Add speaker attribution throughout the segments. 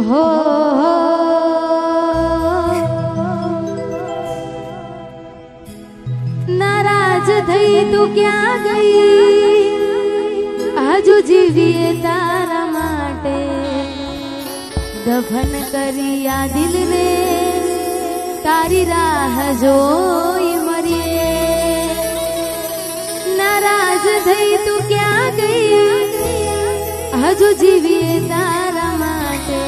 Speaker 1: हो नाराज थई तू क्या गई आजू जीवीए तारा माटे दफन करिया दिल ने तारी राह जोई मरिए नाराज थई तू क्या गई आजू जीवीए तारा माटे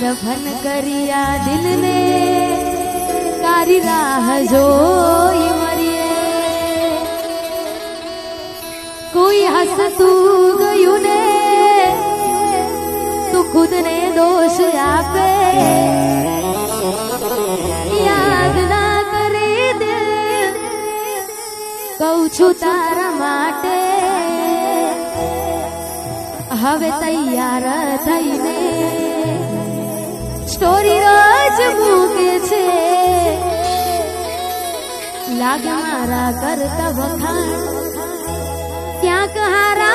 Speaker 1: दफन करिया दिल ने तारी राह जोई मरिए कोई हंसतू गयु ने तू खुद ने दोष आपे याद ना करे दिल कहू छू तारा माटे हवे तैयार थईने स्टोरी रोज मूके छे लागे मारा करता वखाण क्यांक हारा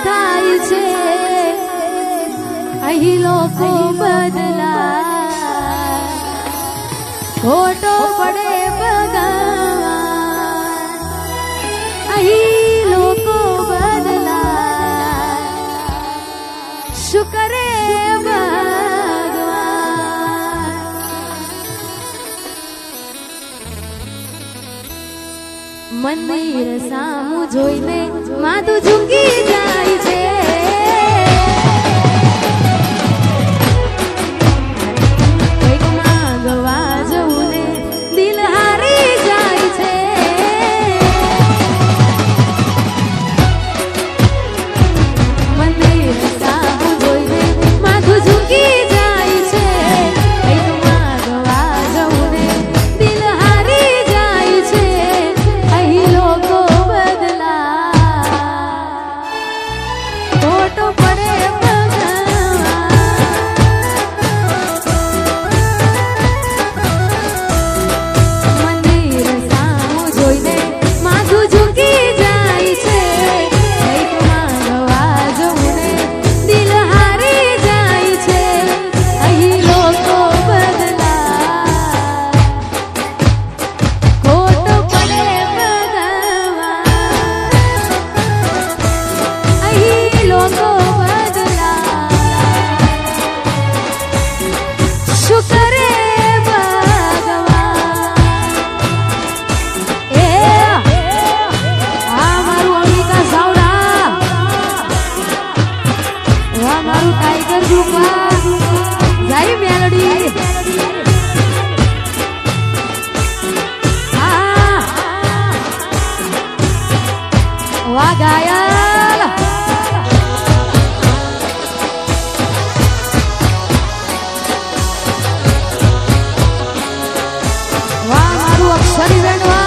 Speaker 1: थाय छे अही लोको बदला खोटो पड़े भगवान अही लोको बदला शुक्रे मंदिर सामू जोईने माथुं झुकी जाय छे કંઈક માંગવા જવું ને દિલ હારી જાય છે મંદિર સામુ જોઈને માથું ઝુકી જાય છે કંઈક માંગવા જવું ને દિલ હારી જાય છે लोगो बदला खोटो पड़े मंदिर सामू जोईने माथुं झुकी जाय छे કંઈક માંગવા જવું ને દિલ હારી જાય છે અહીં લોકો બદલા ખોટો પડે लोगो बदला शुक्रे भगवान ए आ मारू अंबिका सावड़ा वा मारू टाइगर जुपा जाई मेलडी वा घायल अक्षरी वेणवा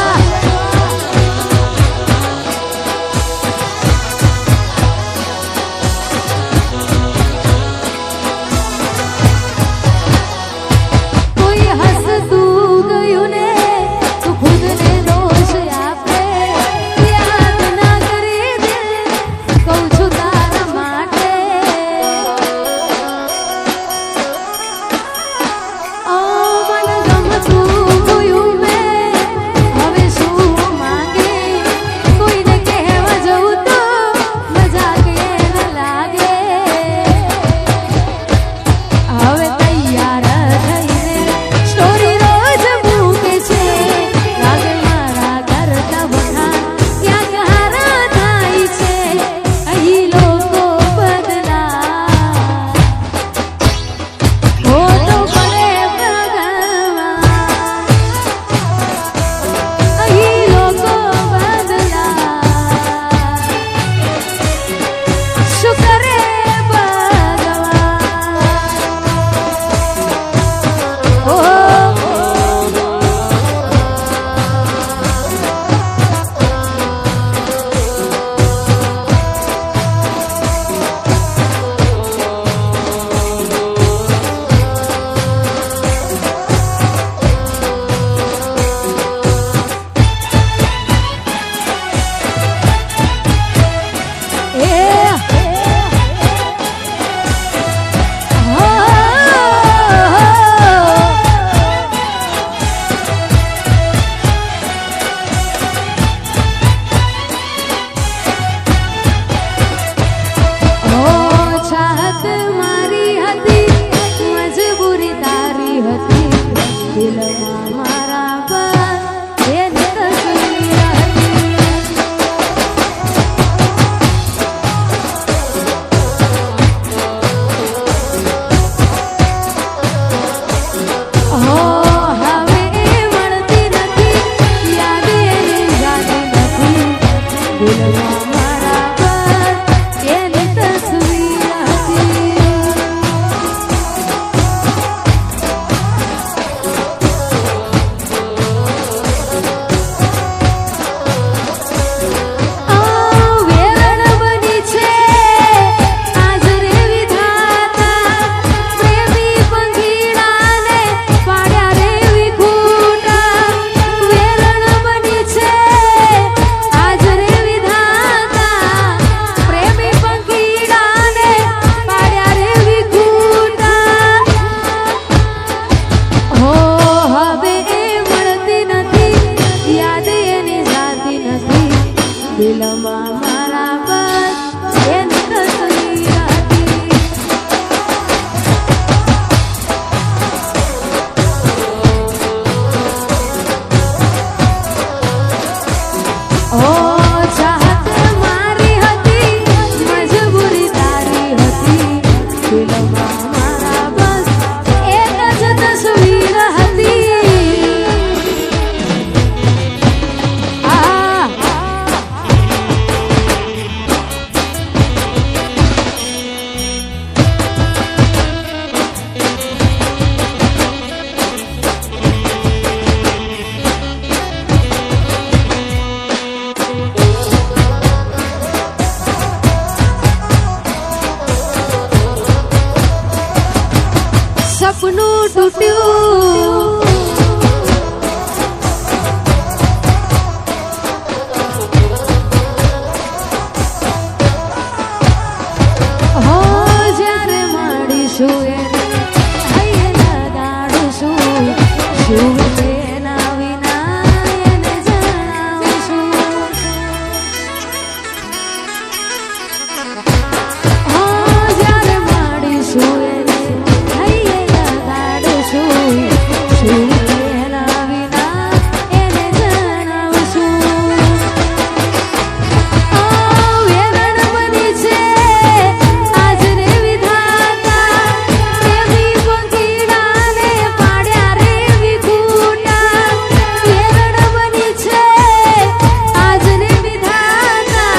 Speaker 1: સપનું તૂટ્યું હો જ્યારે મળીશું એને હૈયે લગાડશું શું એના વિના એને જણાવશું હો જ્યારે મળીશું એને હૈયે લગાડશું શું એના વિના એને જણાવશું વેરણ બની છે આજ રે વિધાતા પ્રેમી પંખીડાને પાડ્યા રે વિખૂટા વેરણ બની છે આજ રે વિધાતા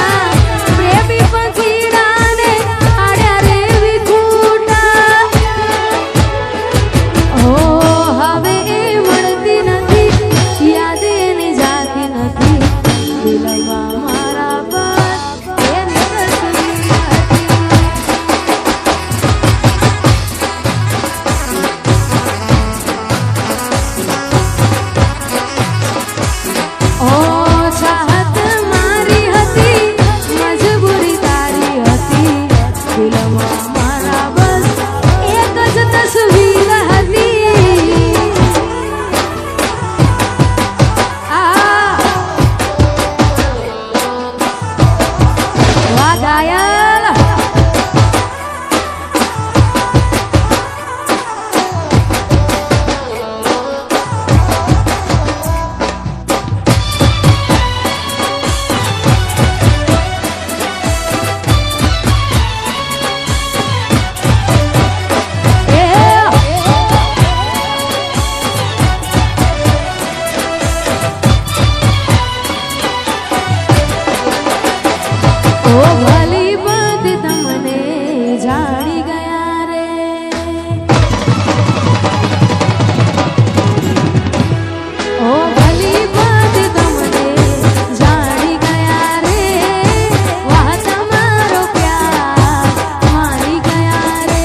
Speaker 1: પ્રેમી પંખીડાને પાડ્યા રે વિખૂટા ઓ હવે એ મળતી નથી યાદ એની જાતી નથી દિલમાં મારા પર એની તસવીર હતી ઓ ચાહત મારી હતી મજબૂરી તારી હતી દિલમાં મારા બસ એક જ તસવીર હતી આ વાહ ઘાયલ ઓ ભલી બધ તમને જાણી ગયા રે ઓ ભલી બધ તમને જાણી ગયા રે વાહ તમારો પ્યાર મારી ગયા રે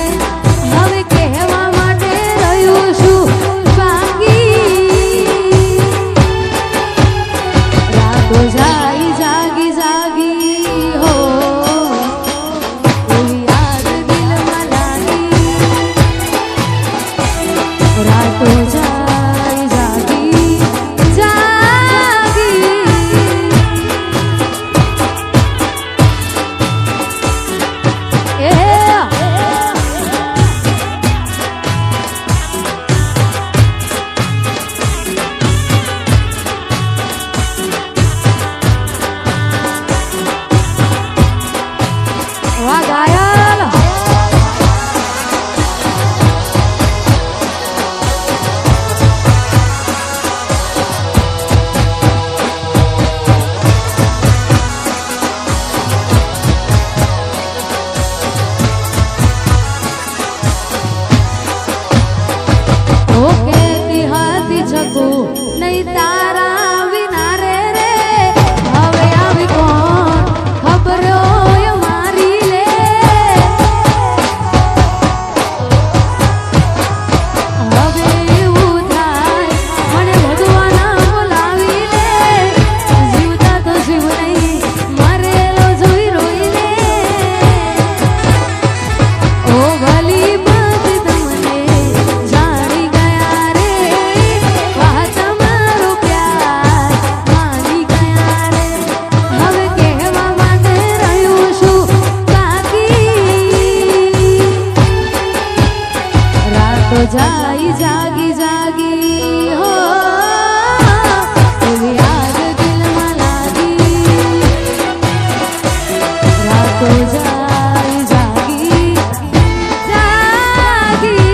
Speaker 1: હવે કહેવા માટે રહ્યું છું બાકી રાતો જાય જાગી જાગી હો એવી યાદ દિલમાં લાગી રાતો જાય જાગી જાગી વાહ ઘાયલ ઓ કહેતી હતી જગું નહીં તારા વિના રે રે હવે આવી કોણ ખબર હોય મારી લે હવે એવું થાય મને ભગવાના બોલાવી લે જીવતા તો જીવ નહીં મરેલો જોઈ રોઈ લે ઓ ભલી બધ તમને જાણી ગયા રે વાહ તમારો પ્યાર મારી ગયા રે હવે કહેવા માટે રહ્યું છું બાકી રાતો જાય જાગી જાગી હો એવી યાદ દિલમાં લાગી રાતો જાય જાગી જાગી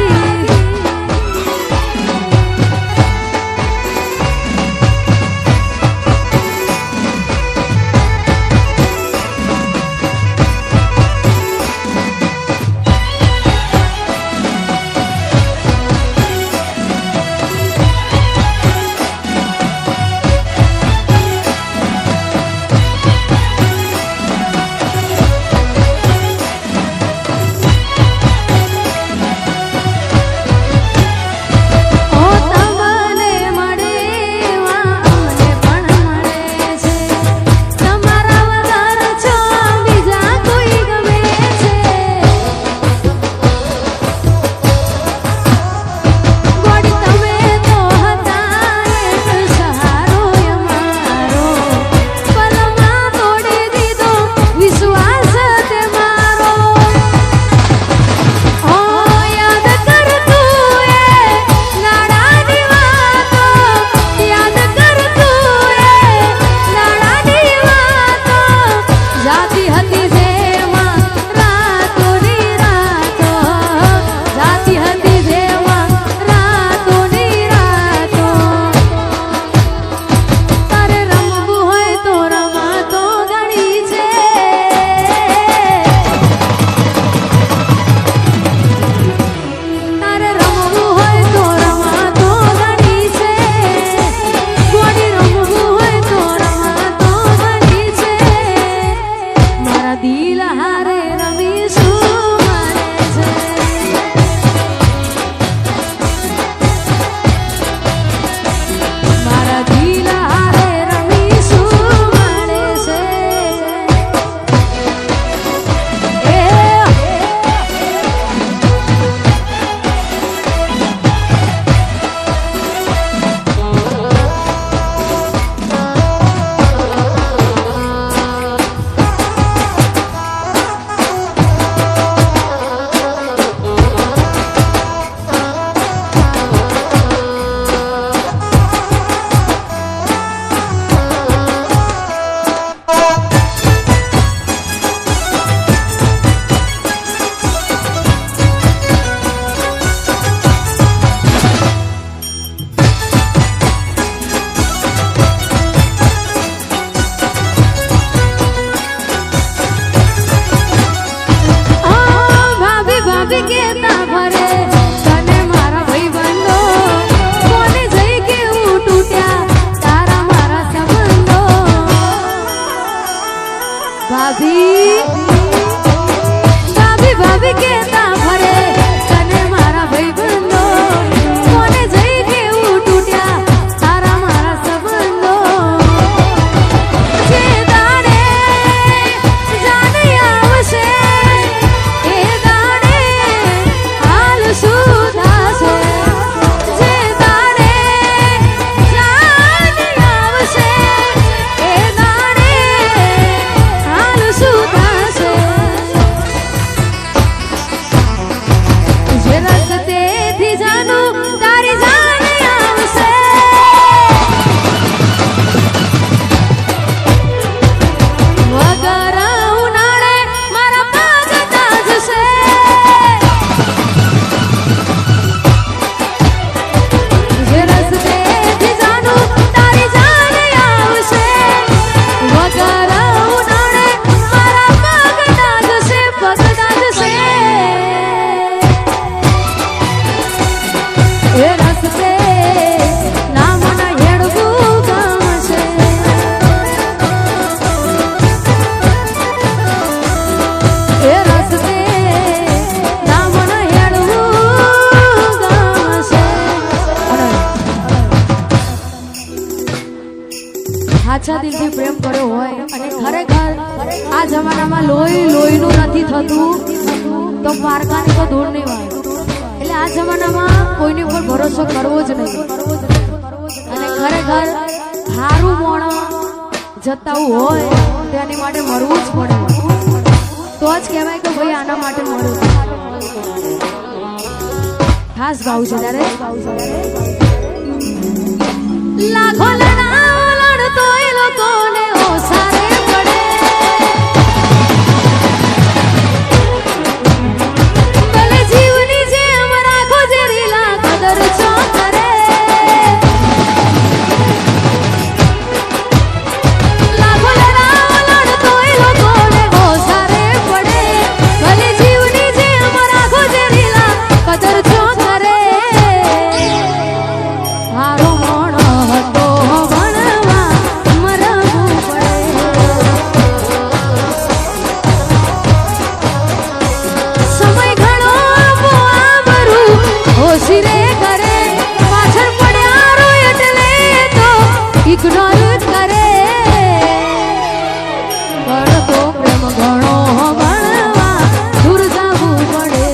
Speaker 1: સાચા દિલથી પ્રેમ કર્યો હોય અને ખરેખર આ જમાનામાં લોહીનું નથી થતું તો પારકાની તો દૂર નહીં હોય. એટલે આ જમાનામાં કોઈની ઉપર ભરોસો કરવો જ નહીં અને ખરેખર હારું મોણ જતાવું હોય તેની માટે મરવું જ પડે તો જ કહેવાય કે ભાઈ આના માટે મરું. ખાસ ગાવ છે ત્યારે લાખો લડતો એ લોકોને ઓસારે પડે ભલે જીવની જેમ રાખો જે રીલા કદર છો કરે લાખો લડતો એ લોકોને ઓસારે પડે ભલે જીવની જેમ રાખો જે રીલા કદર છો કરે હારો મોણો હતો ભણવા મરવું પડે સમય ઘણો આબરું હોશીરે કરે પાછળ પડ્યા રો એટલે તો ઇગ્નોર કરે કરતો પ્રેમ ઘણો ભણવા દૂર જવું પડે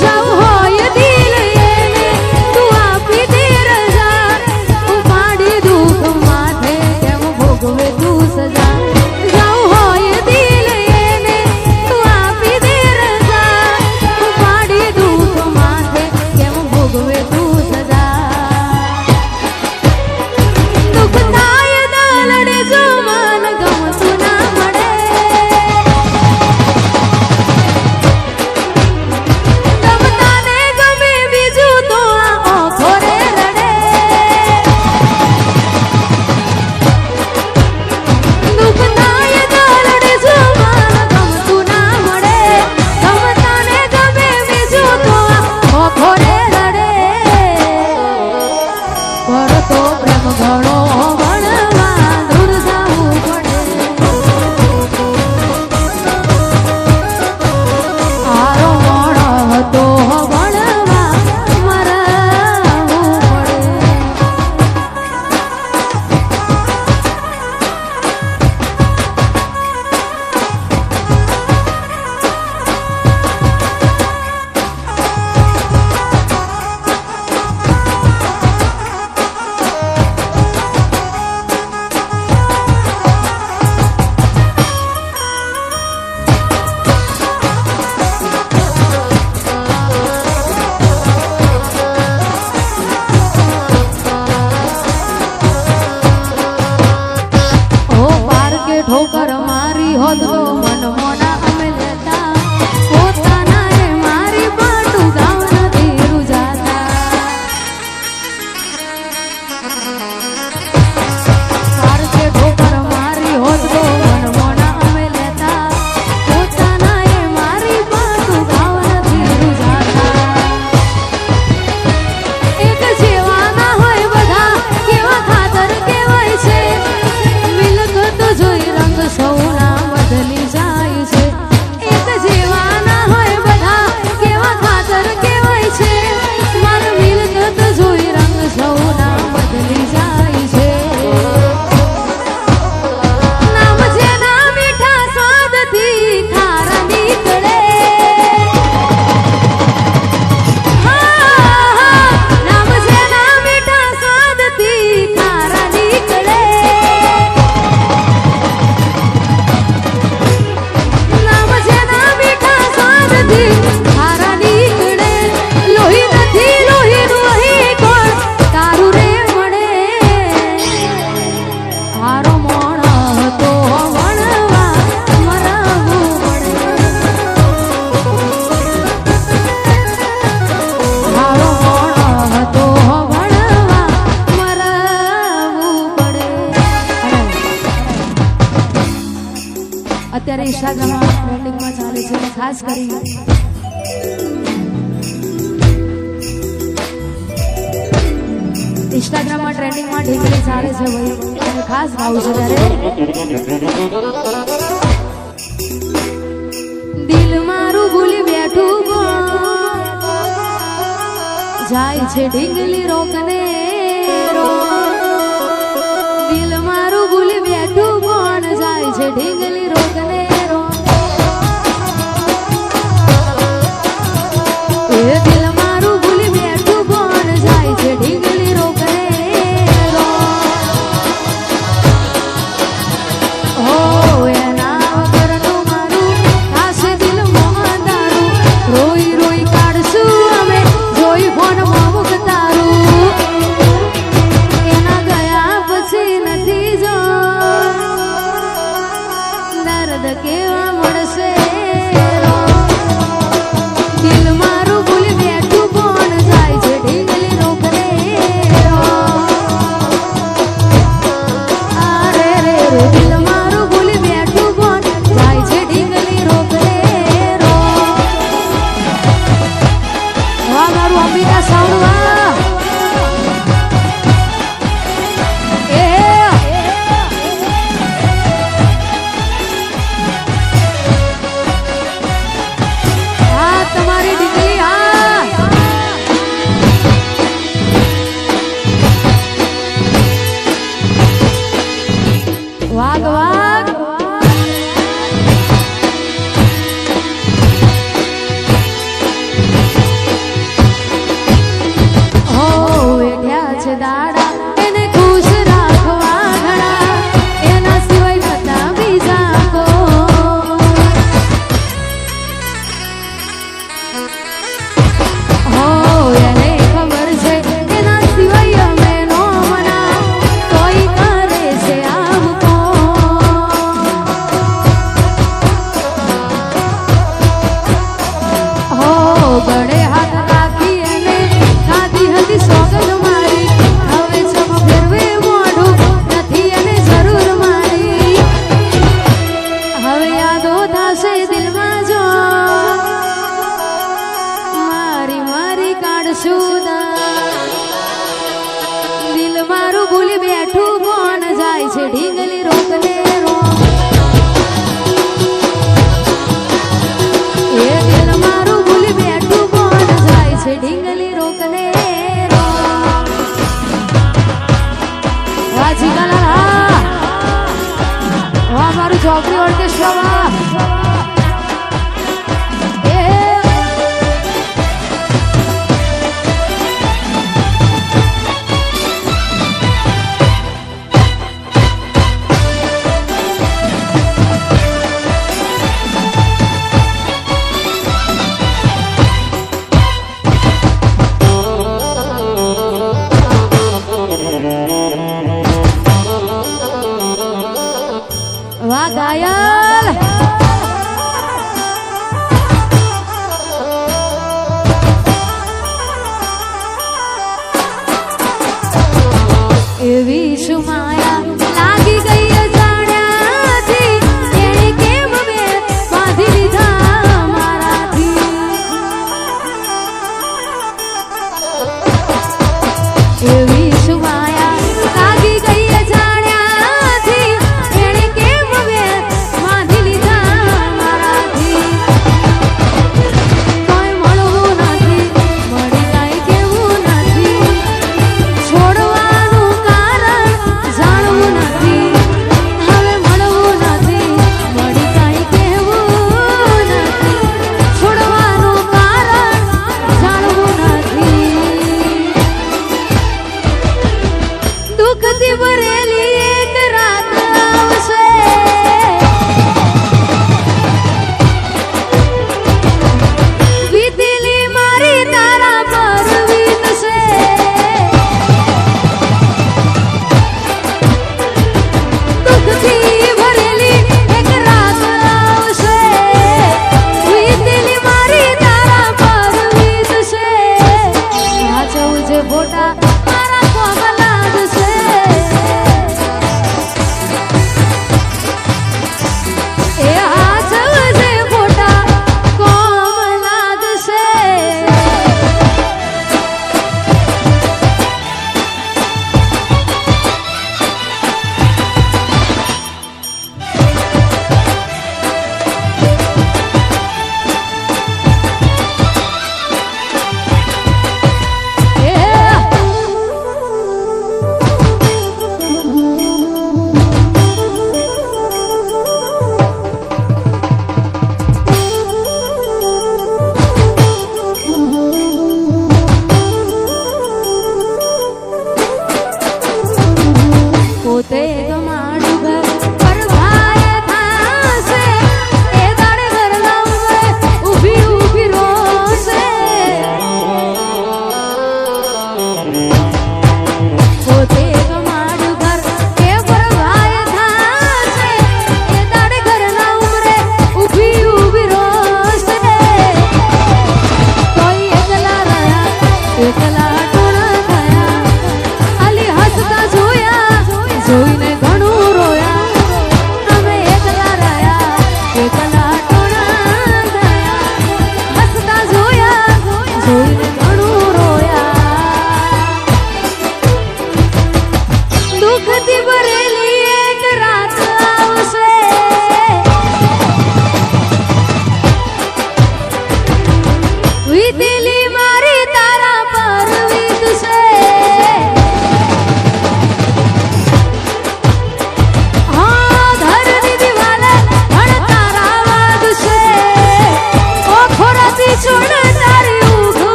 Speaker 1: જાઉં હોય દિલ એને તું આપી દે રજા ઉપાડી દુઃખ માથે કેમ ભોગવે તું સજા જાઉં હોય દિલ એને તું આપી દે રજા ઉપાડી દુઃખ માથે કેમ ભોગવે તું સજા દુઃખ થાય દલડે જો મન ગમતું ના મળે ગમતા ને ગમે બીજું તો આ ઓખો રે રડે દુઃખ થાય દલડે જો મન ગમતું ના મળે ગમતા ને ગમે બીજું તો આ ઓખો રે રડે પડતો પ્રેમ ઘણો ભણવા દૂર જવું પડે હારો મોણો હતો ભણવા મરવું પડે ઓ પારકે ઠોકર મારી હોત તો મન મોના અમે લેતા પોતાના એ મારી પાટું ગાવ નથી રૂજાતા પારકે ઠોકર મારી હોત તો મન મોના અમે લેતા પોતાના એ મારી પાટું ગાવ નથી રૂજાતા એક જેવા ના હોય બધા કેવા ખાતર કેવાય છે મિલકત જોઈ રંગ સૌના બદલી જાય છે એક જેવા ના હોય બધા કેવા ખાતર કેવાય છે મારી મિલકત જોઈ રંગ સૌના બદલી જાય છે નામ જેના મીઠા સ્વાદથી ખારા નીકળે નામ જેના મીઠા સ્વાદથી ખારા નીકળે નામ જેના મીઠા સ્વાદથી ખારા નીકળે લોહી નથી લોહીનું અહીં કોણ તારું રે મળે હારો મોણો હતો ભણવા મરવું પડે હારો મોણો હતો ભણવા મરવું પડે. અત્યારે ઇન્સ્ટાગ્રામમાં ટ્રેન્ડિંગમાં ચાલે છે અને ખાસ કરી ઇન્સ્ટાગ્રામમાં ટ્રેન્ડિંગમાં ઢીકલી ચાલે છે ભાઈ અને ખાસ ગાવું છે ત્યારે દિલ મારું ભૂલી બેઠું જાય છે ઢીંગલી રોકને રો દિલ મારું ભૂલી બેઠું કોણ જાય છે ઢીંગલી રોકને રો એ દિલ મારું ભૂલી બેઠું કોણ જાય છે ઢીંગલી રોકને રો હો એના વગરનું મારું થાશે દિલમાં દારૂ રોઈ રોઈ કાઢશું અમે જોઈ ફોનમાં મુખ તારું એના ગયા પછી નથી જો દર્દ કેવા મળશે રો દિલ મારું ભૂલી બેઠું કોણ જાય છે ઢીંગલી રોકને રો અરે રે રે દિલ મારું ભૂલી બેઠું કોણ જાય છે ઢીંગલી રોકને રો વાહ મારું અંબિકા સાઉન્ડ વાહ એ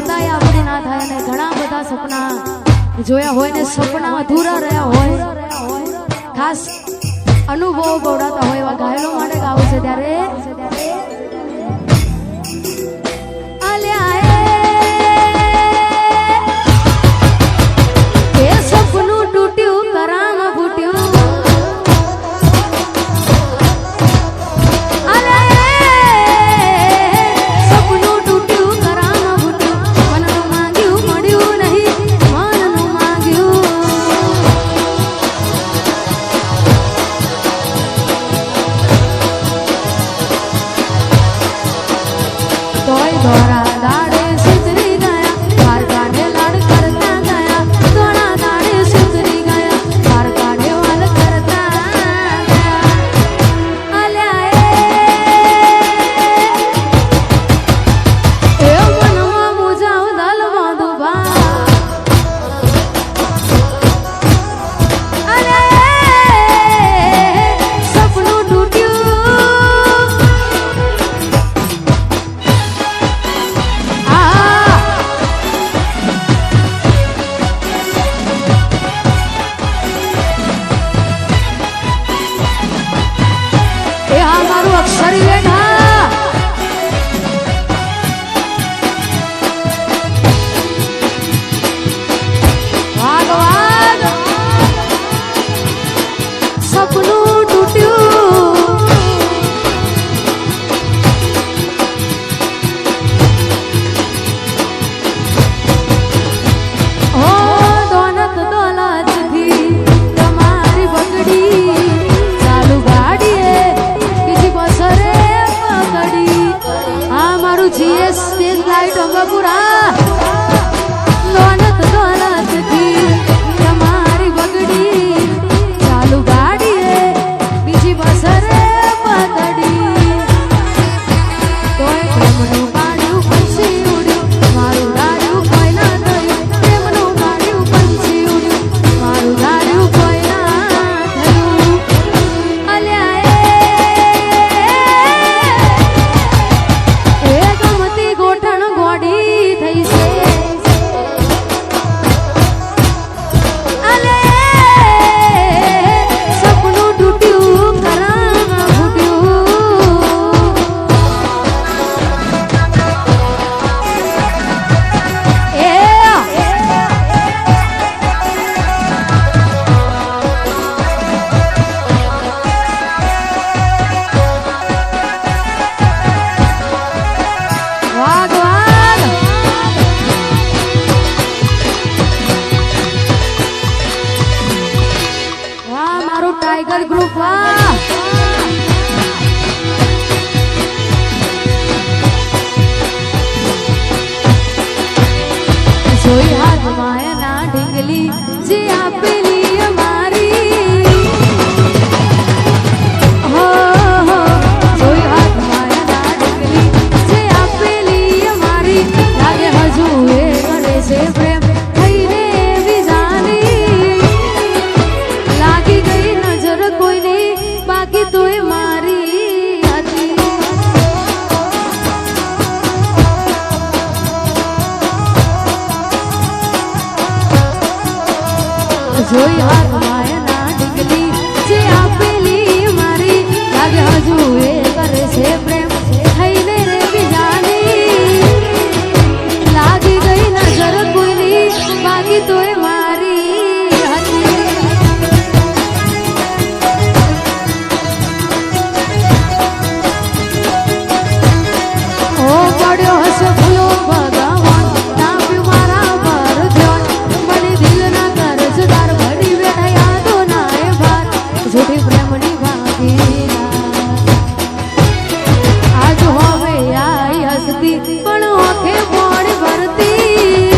Speaker 1: છતાંય આપણે ના થાય અને ઘણા બધા સપના જોયા હોય ને સપના અધૂરા રહ્યા હોય ખાસ અનુભવો ગોળાતા હોય એવા ઘાયલો માટે ગાવું છે ત્યારે સપનું તૂટ્યું કરામ ફૂટ્યું સપનું તૂટ્યું કરામ ફૂટ્યું મનનું માંગ્યું મળ્યું નહીં મનનું માંગ્યું તોય દોરા દાડે સુધરી ગયા દ્વારકાને લાડ કરતા ગયા દોરા દાડે સુધરી ગયા દ્વારકાને વાલ કરતા ગયા અલ્યા એ મનમાં મુજાવ દલ બાંધુબા અલ્યા સપનું તૂટ્યું અક્ષરી બેઠા વાગ વાગ સપનું તૂટ્યું હો દોલત દોલતથી તમારી બગડી ચાલુ ગાડીએ જીએસ સ્ટેજ લાઈટ અંબાપુરા દોલત દોલતથી તમારી બગડી ચાલુ ગાડીએ બીજી બસરે પતડી તોય પ્રેમનું પાડ્યું પંછી ઉડ્યું મારું ધાર્યું કોઈ ના થયું પ્રેમનું પાડ્યું પંછી ઉડ્યું મારું ધાર્યું કોઈ ના થયું અલ્યા ગોઠણ ગોડી થઈ છે અલે સપનું તૂટ્યું કરામ ફૂટ્યું એ વાગ વાગ વાહ મારું ટાઈગર ગ્રુપ વાહ જોઈ હાથમાં એના ઢીંગલી જે આપેલી અમારી હો હો જોઈ હાથમાં એના ઢીંગલી જે આપેલી અમારી લાગે હજુ એ કરે છે પ્રેમ થઈને વિજાની લાગી ગઈ નજર કોઈની બાકી તોય મારી હતી જોઈ હાથમાં એના ઢીંગલી જે આપેલી મારી લાગે હજુ એ કરે છે પ્રેમ થઈને રે બીજાની લાગી ગઈ નજર કોઈની બાકી તોય મારી હતી ઓ પડ્યો હશે ભૂલો ભગવાન નાપ્યું મારા પર ધ્યાન બની દિલ ના કરજદાર ભરી બેઠા યાદો ના એ ભાર જૂઠી પ્રેમની ભાગી આજ હવે આઈ હસતી પણ ઓખે પોણી ભરતી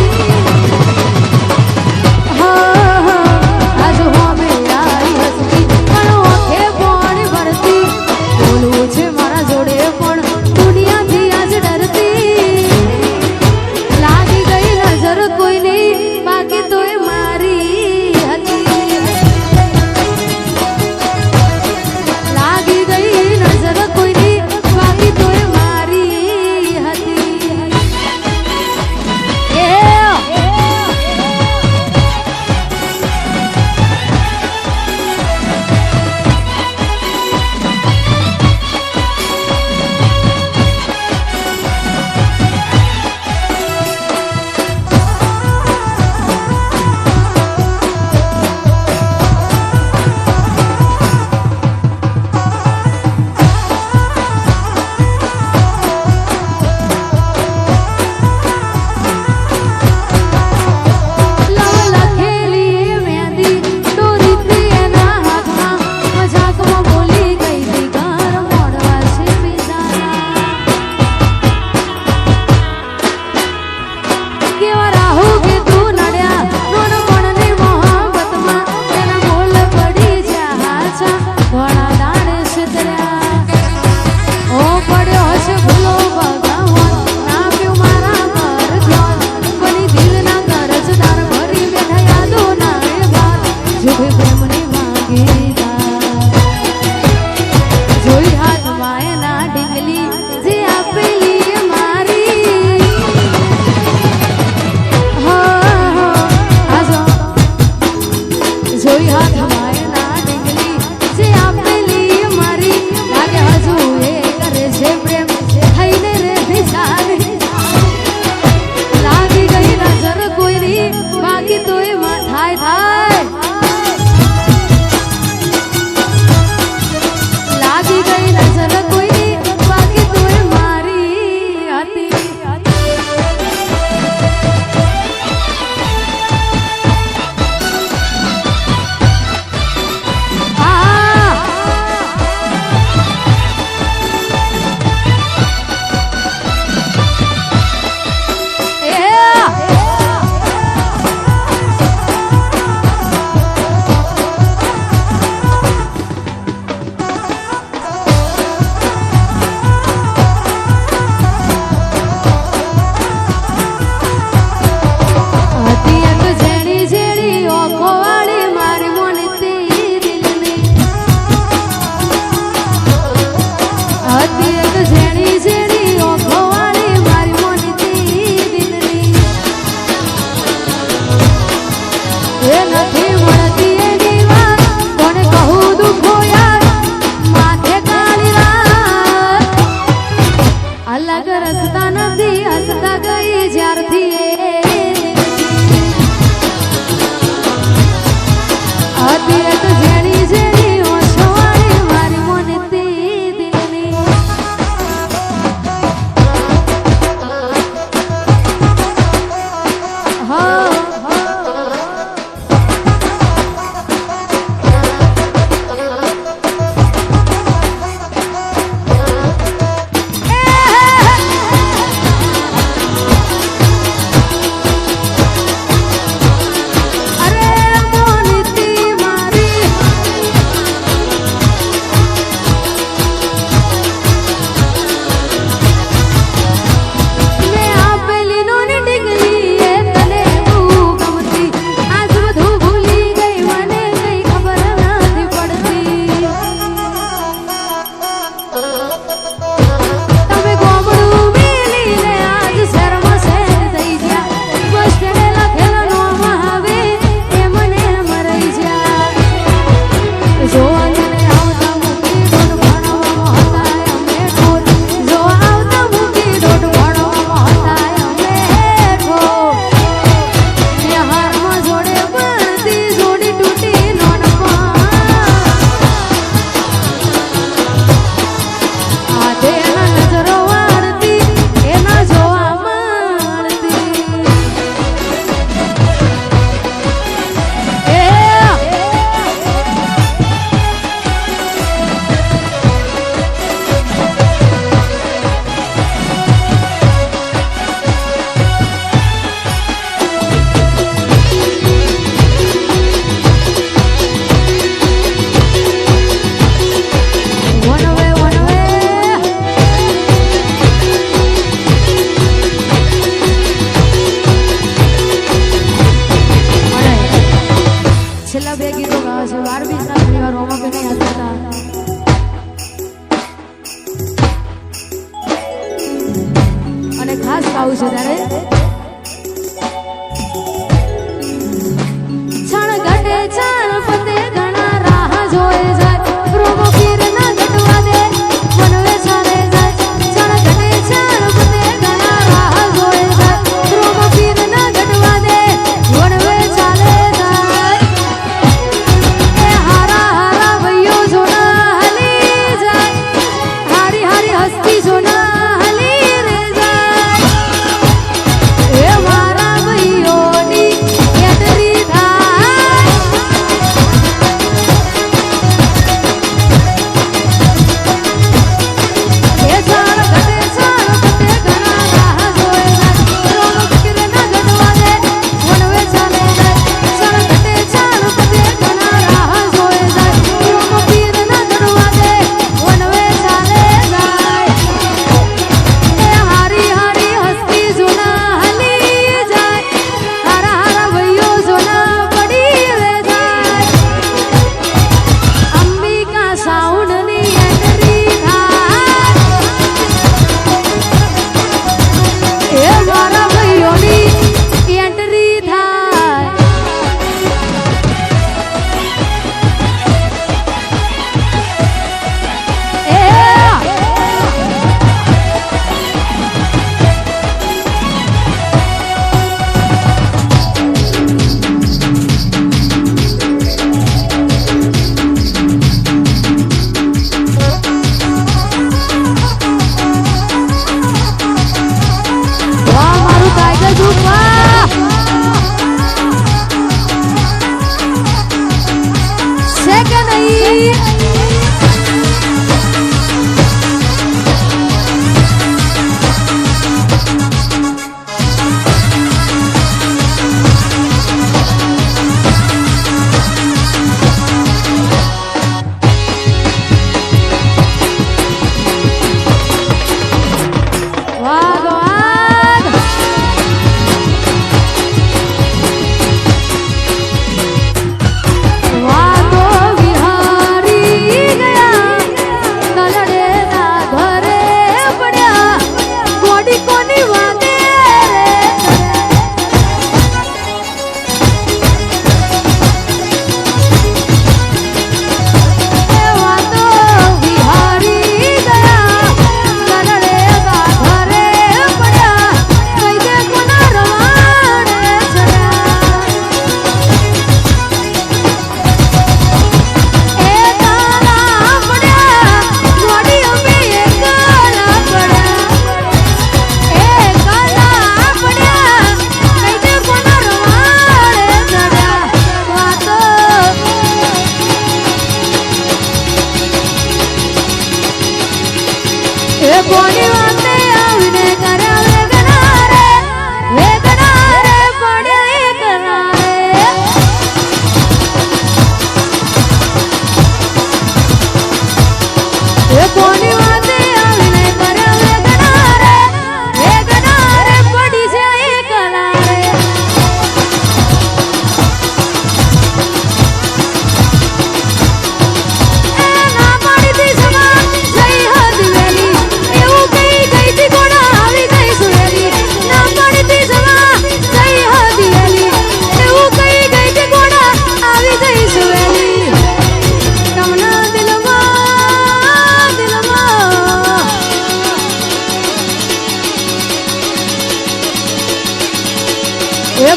Speaker 1: આજ હવે આઈ હસતી પણ ઓખે પોણી ભરતી બોલવું છે મારા જોડે પણ દુનિયાથી આજ ડરતી લાગી ગઈ નજર કોઈની બાકી તોય મારી હતી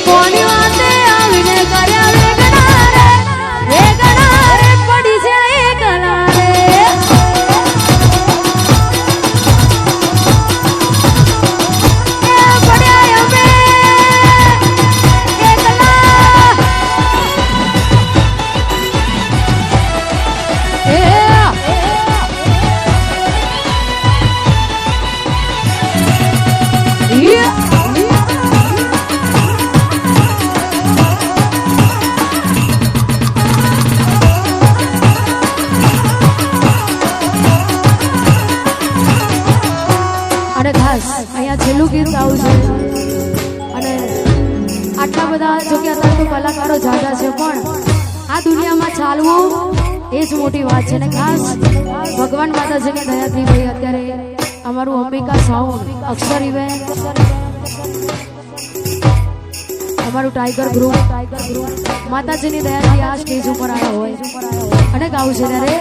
Speaker 1: કોની વાતે આવીને કર્યા વેગણા રે પડી છે એકલા રે પડ્યા અમે અહીંયા છેલ્લું ગીત ગાવું છે અને આટલા બધા જો કે અત્યારે તો કલાકારો જાજા છે પણ આ દુનિયામાં ચાલવું એ જ મોટી વાત છે ને ખાસ ભગવાન માતાજીની દયાથી ભાઈ અત્યારે અમારું અંબિકા સાઉન્ડ અક્ષર ઇવેન્ટ અમારું ટાઈગર ગ્રુપ માતાજીની દયાથી આ સ્ટેજ ઉપર આવ્યા હોય અને ગાવું છે ત્યારે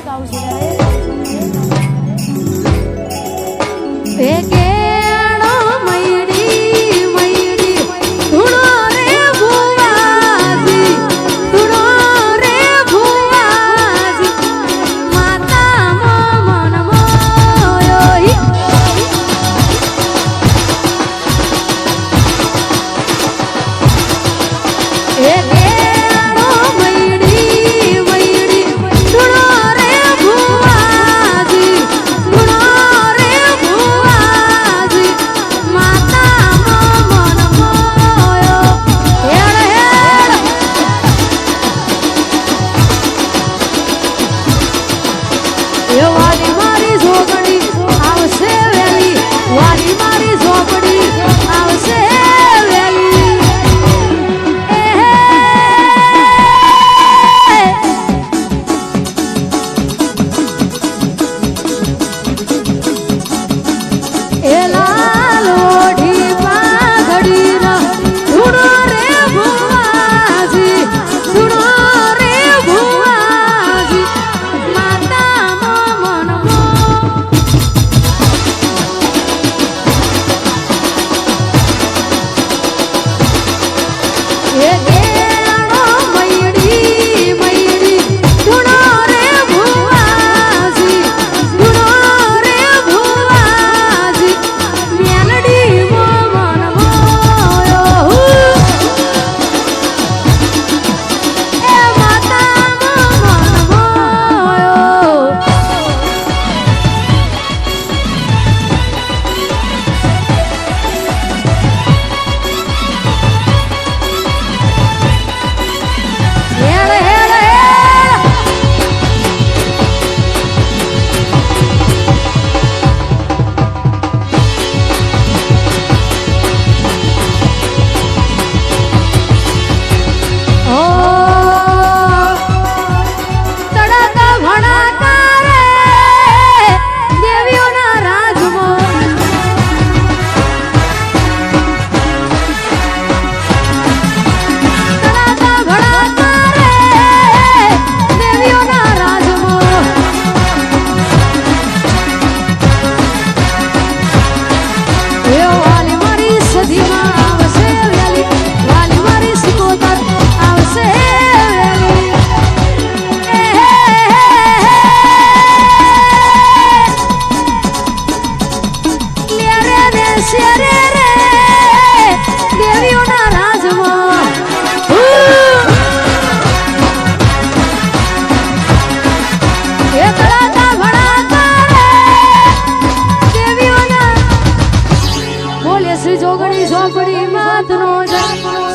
Speaker 1: શ્રી જોગણી ઝોપડી માત નો જય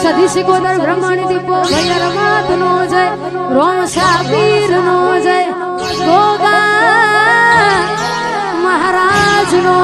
Speaker 1: સધી સિકોદર બ્રહ્મણી દીપો ભૈર માત નો જય રોમ સાપીર નો જય ગોગા મહારાજ નો